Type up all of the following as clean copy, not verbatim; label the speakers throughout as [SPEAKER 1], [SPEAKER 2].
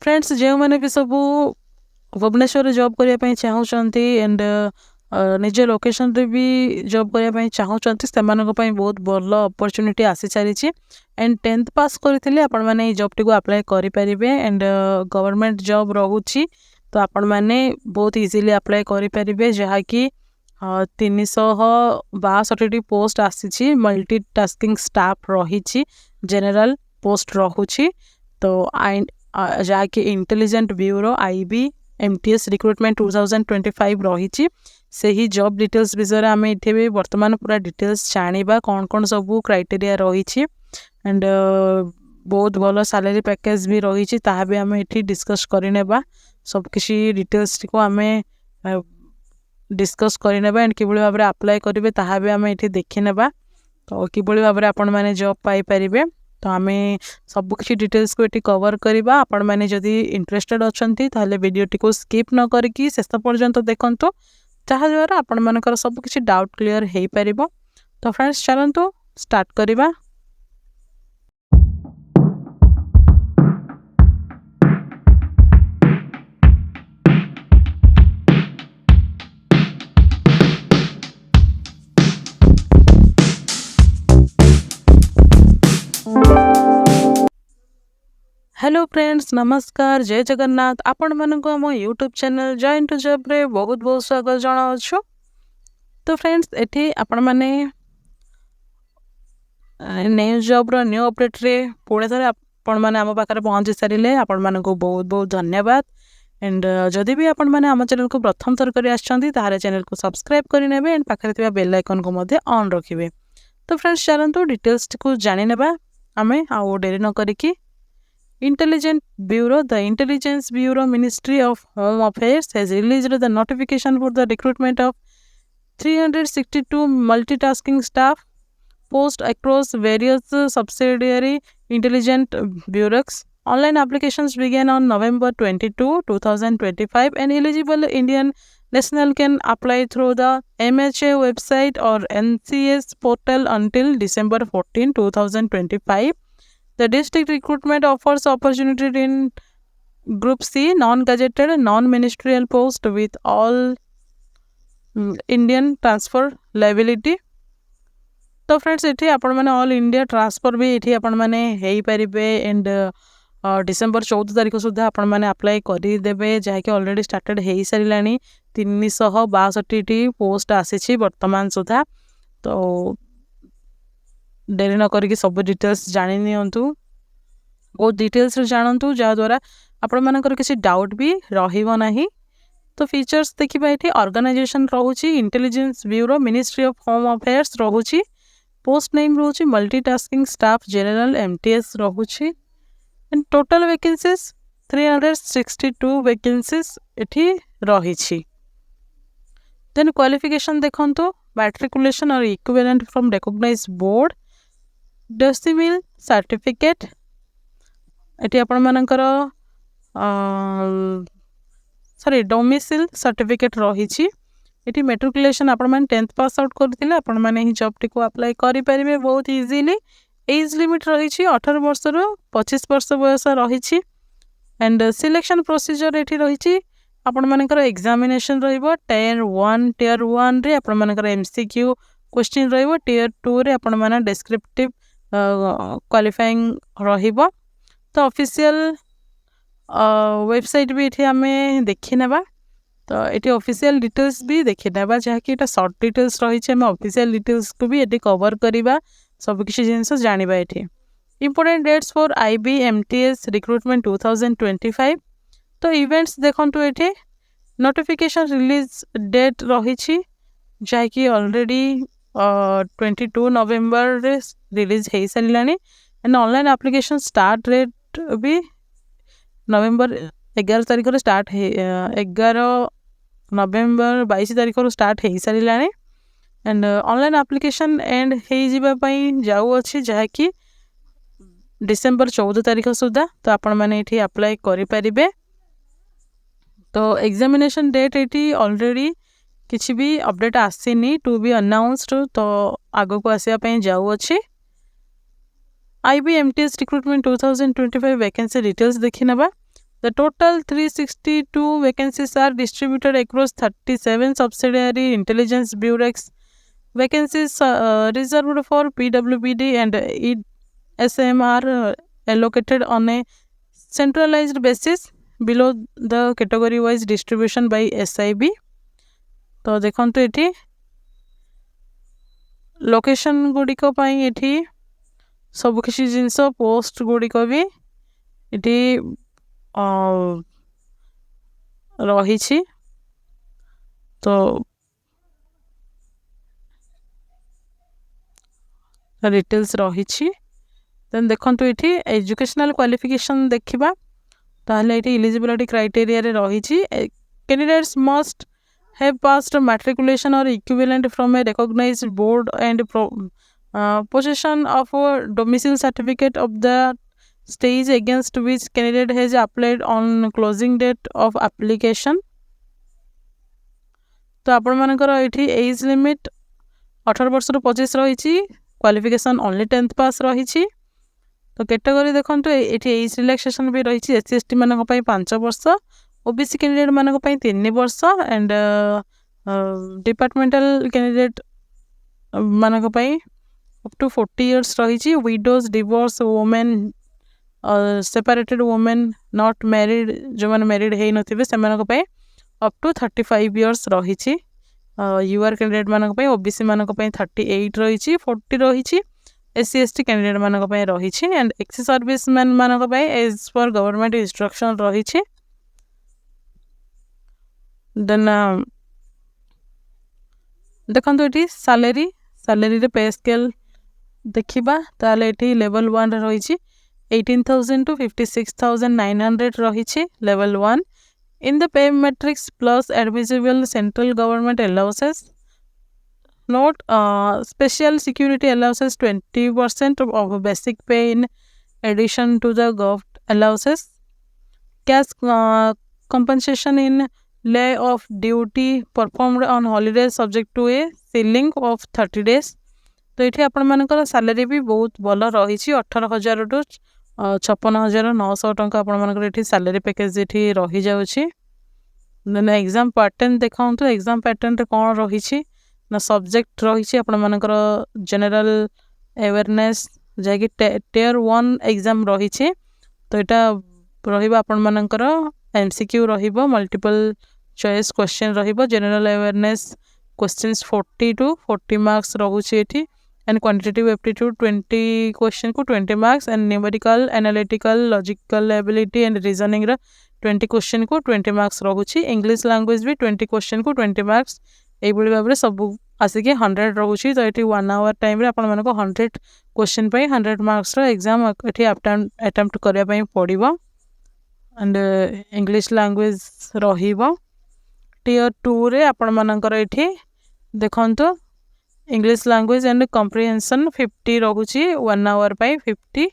[SPEAKER 1] Friends जो मैंने भी सब भुवनेश्वर जॉब करने चाहूँगी एंड निज लोकेशन रे भी जॉब करने चाहूँगी से बहुत भल अपॉर्चुनिटी आसी सारी एंड 10th पास करते आपण मैंने जॉब टी अप्लाई करें एंड गवर्नमेंट जॉब रोचे तो आपण मैंने बहुत इजीली अप्लाई करें जहाँकि 362 पोस्ट आसी मल्टीटास्किंग स्टाफ रही जनरल पोस्ट रोचे तो जहाँकि intelligent bureau IB MTS recruitment 2025 रही से ही जॉब डिटेल्स विषय आम ये बर्तमान पूरा डिटेल्स जाना कौन कौन सब क्राइटेरिया रही एंड बहुत भल सैलरी पैकेज भी रही भी आम ये डिस्कस करने सबकि डिटेल्स को आम डिस्कस करने एंड कि भाव में अप्लाई करेंगे ताहा भी आम ये देखने तो कि भाव में आपण मैंने जॉब पाइपर तो आम सबकि डिटेल्स को ये कवर करवा आपण मैंने जदि इंटरेस्टेड अच्छा ताहले वीडियोटी को स्किप न करके शेष पर्यंत देखंतु जहाँ द्वारा आपण मानकर सबकि डाउट क्लियर हो पार। तो फ्रेंड्स चलतु स्टार्ट करवा। हेलो फ्रेंड्स नमस्कार जय जगन्नाथ आपण मानक आम यूट्यूब चैनल जॉइन टू जॉब रे बहुत बहुत स्वागत जनावछु। तो फ्रेंड्स एठी आपण माने न्यू जॉब रो न्यू अपडेट रे पुणे थरे आपण माने आम पाखरे पहुंची सारिले आपण मानक बहुत बहुत धन्यवाद एंड जदि भी आपण माने आम चैनल को प्रथम थर करी आछंती ताहारे चैनल को सब्सक्राइब करि नेबे एंड पाखरे थिबा बेल आइकन को मध्ये ऑन रखिबे। तो फ्रेंड्स चलंतु डिटेल्स को जानि नेबा आमे आ डेरी न करिकी Intelligent Bureau. The Intelligence Bureau Ministry of Home Affairs has released the notification for the recruitment of 362 multitasking staff posts across various subsidiary intelligent bureaus. Online applications began on November 22, 2025 and eligible Indian national can apply through the MHA website or NCS portal until December 14, 2025. The district recruitment offers opportunity in Group C, non-gazetted, non-ministerial post with all Indian transfer liability. तो friends ये आपण मैंने all India transfer भी ये आपण मैंने हो पारे एंड डिसेंबर 14 तारीख सुधा आपण मैंने अप्लाई करदे जहाँकि ऑलरेडी स्टार्टेड हो सारा 362 पोस्ट आसी वर्तमान सुधा। तो डेरी न करके सब डिटेल्स जानी नियंतु बहुत डिटेल्स जानतु जहाँद्वारा आपण मानकर किसी डाउट भी रहिबो नाही। तो फीचर्स देखिबा एठी ऑर्गेनाइजेशन रहउची intelligence bureau ministry of home affairs रहउची पोस्ट नेम रहउची मल्टीटास्किंग स्टाफ जनरल एमटीएस रहउची एंड टोटल वैकेंसीज 362 वैकेंसीज एठी रहिछि। देन क्वालिफिकेशन देखंतु matriculation or equivalent from recognised board decimal certificate ये आपण मानकर सॉरी डोमिसाइल सर्टिफिकेट रही ये मेट्रिकुलेशन आपण मैंने 10th पास आउट करते आपण मैंने ही जॉब टी को अप्लाई करें बहुत इजीली। एज लिमिट रही 18 वर्ष रु 25 वर्ष बयस रही एंड सिलेक्शन प्रोसीजर ये रही आपण मानकर एग्जामिनेशन रहिबो टियर 1 रे आपण मानकर एमसीक्यू क्वेश्चन रहिबो टियर 2 रे आपण माने डिस्क्रिप्टिव क्वालिफाइंग रहिबो। तो ऑफिशियल वेबसाइट भी ये आम देखी नेबा तो ये ऑफिशियल डिटेल्स भी देखी नेबा जहाँकि ये शॉर्ट डिटेल्स रही आम ऑफिशियल डिटेल्स को भी ये कवर करवा सबकि जिनस जाना। ये important dates for IB MTS recruitment 2025। तो इवेंट्स देखंतु ये नोटिफिकेशन रिलीज डेट रही जहाँकि ऑलरेडी 22 नवेम्बर रिलीज हो सारा and online application start rate भी नवेम्बर 11 तारीख स्टार्ट 11 नवेम्बर 22 तारीख स्टार्ट हो सारा एंड ऑनलाइन एप्लिकेशन एंड हो जाऊँगी जहाँकि डिसेंबर 14 तारीख सुधा। तो आपण मैंने ये अप्लाई करें। तो एग्जामिनेशन डेट ये ऑलरेडी किसी भी अपडेट आसीनी टू बी अनाउंस्ड तो आगो को आसापी जाऊँगी। IB MTS recruitment 2025 vacancy details देखी नेबा The total 362 vacancies are distributed across 37 subsidiary intelligence bureaus. Vacancies reserved for PWBD and ESM are allocated on a centralized basis below the category wise distribution by SIB. तो देखंतु एठी location गुड़िक एठी सब किसी जिनस post गुड़िक भी एठी रही तो डिटेल्स रही देन देखंतु एठी एजुकेशनल क्वालिफिकेशन देखिबा ताहले एठी एलिजिबिलिटी क्राइटेरिया रे रही candidates must have passed matriculation or equivalent from a recognized board and possession of a domicile certificate of the stage against which candidate has applied on closing date of application. तो आपण मानकर एठी age limit 18 वर्ष रु 25 रही qualification only 10th पास रही तो category देखंतु एठी एज रिलैक्सेशन भी रही एससी एसटी मानक पई 5 वर्ष ओबीसी कैंडिडेट मानक पई 3 वर्ष एंड डिपार्टमेंटल कैंडिडेट मानक पई अप टू 40 इयर्स रही widows divorce women separated women not married जो माने मैरिड हे नथिबे से मानक पई अप टू 35 इयर्स रही यूआर कैंडिडेट मानक पई ओबीसी मानक पई 38 रही 40 रही एससी एसटी कैंडिडेट मानक पई रही एंड एक्स सर्विसमैन मानक पई एज पर गवर्नमेंट इंस्ट्रक्शन रही देन देखंतु एटी सैलरी रे पे स्केल देखिबा ताले एटी लेवल 1 रे रही 18,000 to 56,900 रही level 1 in the pay matrix plus admissible central government allowances. Note special security allowances 20% of basic pay in addition to the gov allowances. Cash compensation in lay of duty performed on holidays subject to a ceiling of 30 days. तो ये आपण मानकर salary भी बहुत भल रही 18,000 to 56,900 टंका आपण मानकर एठी सैलरी पैकेज एठी रही जाउछि देन एग्जाम पैटर्न देखाउँ तो एग्जाम पैटर्न रे कोन रही ना सब्जेक्ट रही आपण मानकर जनरल अवेयरनेस जाकि टियर 1 एग्जाम रही तो एटा रहिबा आपण मानकर एमसीक्यू रहिबो मल्टीपल चॉइस क्वेश्चन रहिबो general awareness questions 40 to 40 marks रहुछि एठी and quantitative aptitude 20 question को 20 marks and numerical analytical logical ability and reasoning रा 20 question को 20 marks रहुछि इंग्लिश लैंग्वेज भी 20 question को 20 marks एई बळी भाबरे सब आसिके 100 रहुछि तो एठी 1 hour टाइम रे आपण मानको 100 question पई 100 marks रा एग्जाम एठी अटेम्प्ट करिया पई पडिबो एंड इंग्लिश लैंग्वेज रहिबो टियर 2 रे आपण मानकर एठी देखंतो इंग्लिश लैंग्वेज एंड कॉम्प्रिहेंशन 50 रहुछि 1 hour पाई 50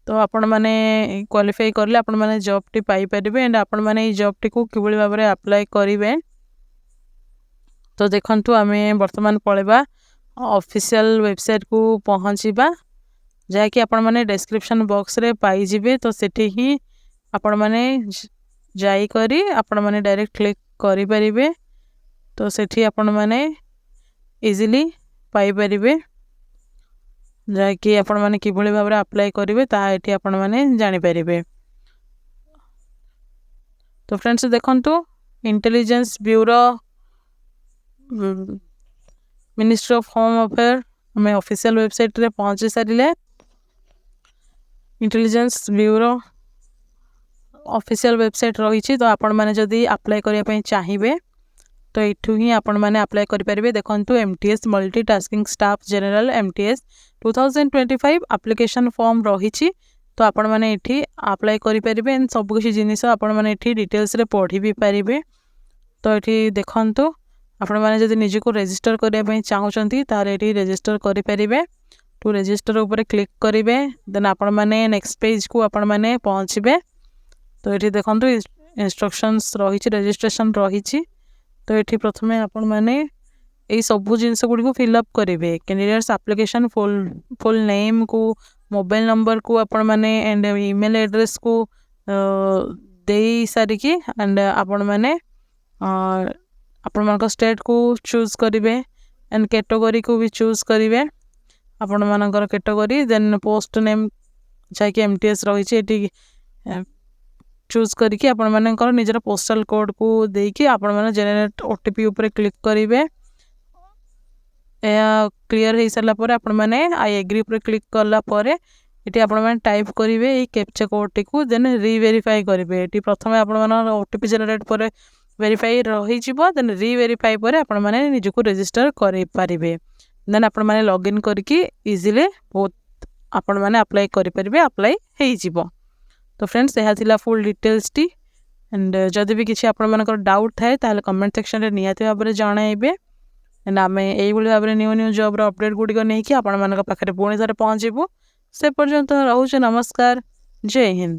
[SPEAKER 1] तो आपण माने क्वालिफाई करले आपण माने जॉब टी पाई परिबे एंड आपण माने ई जॉब टी को किबळी भाबरे अप्लाई करिवे तो देखंतु आमे वर्तमान पळेबा ऑफिशियल वेबसाइट को पहुंचीबा जाकि आपण माने डिस्क्रिप्शन बॉक्स रे पाई जिवे तो सेठी ही आपण माने जाई करी आपण माने डायरेक्ट क्लिक करि परिबे तो सेठी आपण माने इजिली पाई परिबे जाकि आपण माने किभଳି भाबरे अप्लाई करिवे ता एठी आपण माने जानि परिबे तो फ्रेंड्स देखंतु intelligence bureau ministry of home affair हमें ऑफिशियल वेबसाइट रे पहुंची सारिले इंटेलिजेंस ब्यूरो ऑफिशियल वेबसाइट रही तो आपण माने जदी अप्लाई करिया पई चाहिबे तो एठू ही आपण माने अप्लाई करि परिबे देखंतु MTS multitasking staff general MTS 2025 application form रही तो आपण माने एठी अप्लाई करि परिबे एंड सब किछि जिनिस आपण माने एठी डिटेल्स रे पढी भी परिबे तो एठी देखंतु आपण माने जदी निजे को रजिस्टर करिया पई चाहउचंती तार एठी रजिस्टर करि परिबे टू रजिस्टर ऊपर क्लिक करिवे देन आपण माने नेक्स्ट पेज को आपण माने पहुंचबे तो एठी देखंतु इंस्ट्रक्शंस रही रजिस्ट्रेशन रही तो ये प्रथमे आपण माने यही सबू जिनस गुड़ी को फिलअप करेंगे कैंडिडेट्स एप्लिकेशन फुल नेम को मोबाइल नंबर को आपण माने एंड ईमेल एड्रेस को ଦେଇ ସାରିକି ଆଣ୍ଡ ଆପଣମାନେ ଆପଣମାନଙ୍କ ଷ୍ଟେଟ୍କୁ ଚୁଜ୍ କରିବେ ଆଣ୍ଡ କ୍ୟାଟେଗୋରିକୁ ବି ଚୁଜ୍ କରିବେ ଆପଣମାନଙ୍କର କ୍ୟାଟେଗୋରି ଦେନ୍ ପୋଷ୍ଟ ନେମ୍ ଯାହାକି MTS ରହିଛି ଏଠି ଚୁଜ୍ କରିକି ଆପଣମାନଙ୍କର ନିଜର ପୋଷ୍ଟାଲ କୋଡ଼କୁ ଦେଇକି ଆପଣମାନେ ଜେନେରେଟ୍ OTP ଉପରେ କ୍ଲିକ୍ କରିବେ। ଏହା କ୍ଲିଅର୍ ହେଇସାରିଲା ପରେ ଆପଣମାନେ ଆଇ ଏଗ୍ରି ଉପରେ କ୍ଲିକ୍ କଲା ପରେ ଏଠି ଆପଣମାନେ ଟାଇପ୍ କରିବେ ଏଇ କ୍ୟାପ୍ଚା କୋଡ଼ଟିକୁ ଦେନ୍ ରିଭେରିଫାଇ କରିବେ। ଏଠି ପ୍ରଥମେ ଆପଣମାନଙ୍କର OTP ଜେନେରେଟ୍ ପରେ ଭେରିଫାଇ ରହିଯିବ ଦେନ୍ ରିଭେରିଫାଇ ପରେ ଆପଣମାନେ ନିଜକୁ ରେଜିଷ୍ଟର କରିପାରିବେ। ଦେନ୍ ଆପଣମାନେ ଲଗ୍ଇନ୍ କରିକି ଇଜିଲି ବହୁତ ଆପଣମାନେ ଆପ୍ଲାଏ କରିପାରିବେ, ଆପ୍ଲାଏ ହେଇଯିବ। ତ ଫ୍ରେଣ୍ଡସ୍ ଏହା ଥିଲା ଫୁଲ୍ ଡିଟେଲ୍ସଟି ଆଣ୍ଡ ଯଦି ବି କିଛି ଆପଣମାନଙ୍କର ଡାଉଟ୍ ଥାଏ ତାହେଲେ କମେଣ୍ଟ ସେକ୍ସନରେ ନିହାତି ଭାବରେ ଜଣାଇବେ ଆଣ୍ଡ ଆମେ ଏଇଭଳି ଭାବରେ ନ୍ୟୁ ଜବ୍ର ଅପଡ଼େଟ୍ ଗୁଡ଼ିକ ନେଇକି ଆପଣମାନଙ୍କ ପାଖରେ ପୁଣି ଥରେ ପହଞ୍ଚିବୁ। ସେ ପର୍ଯ୍ୟନ୍ତ ରହୁଛି, ନମସ୍କାର, ଜୟ ହିନ୍ଦ।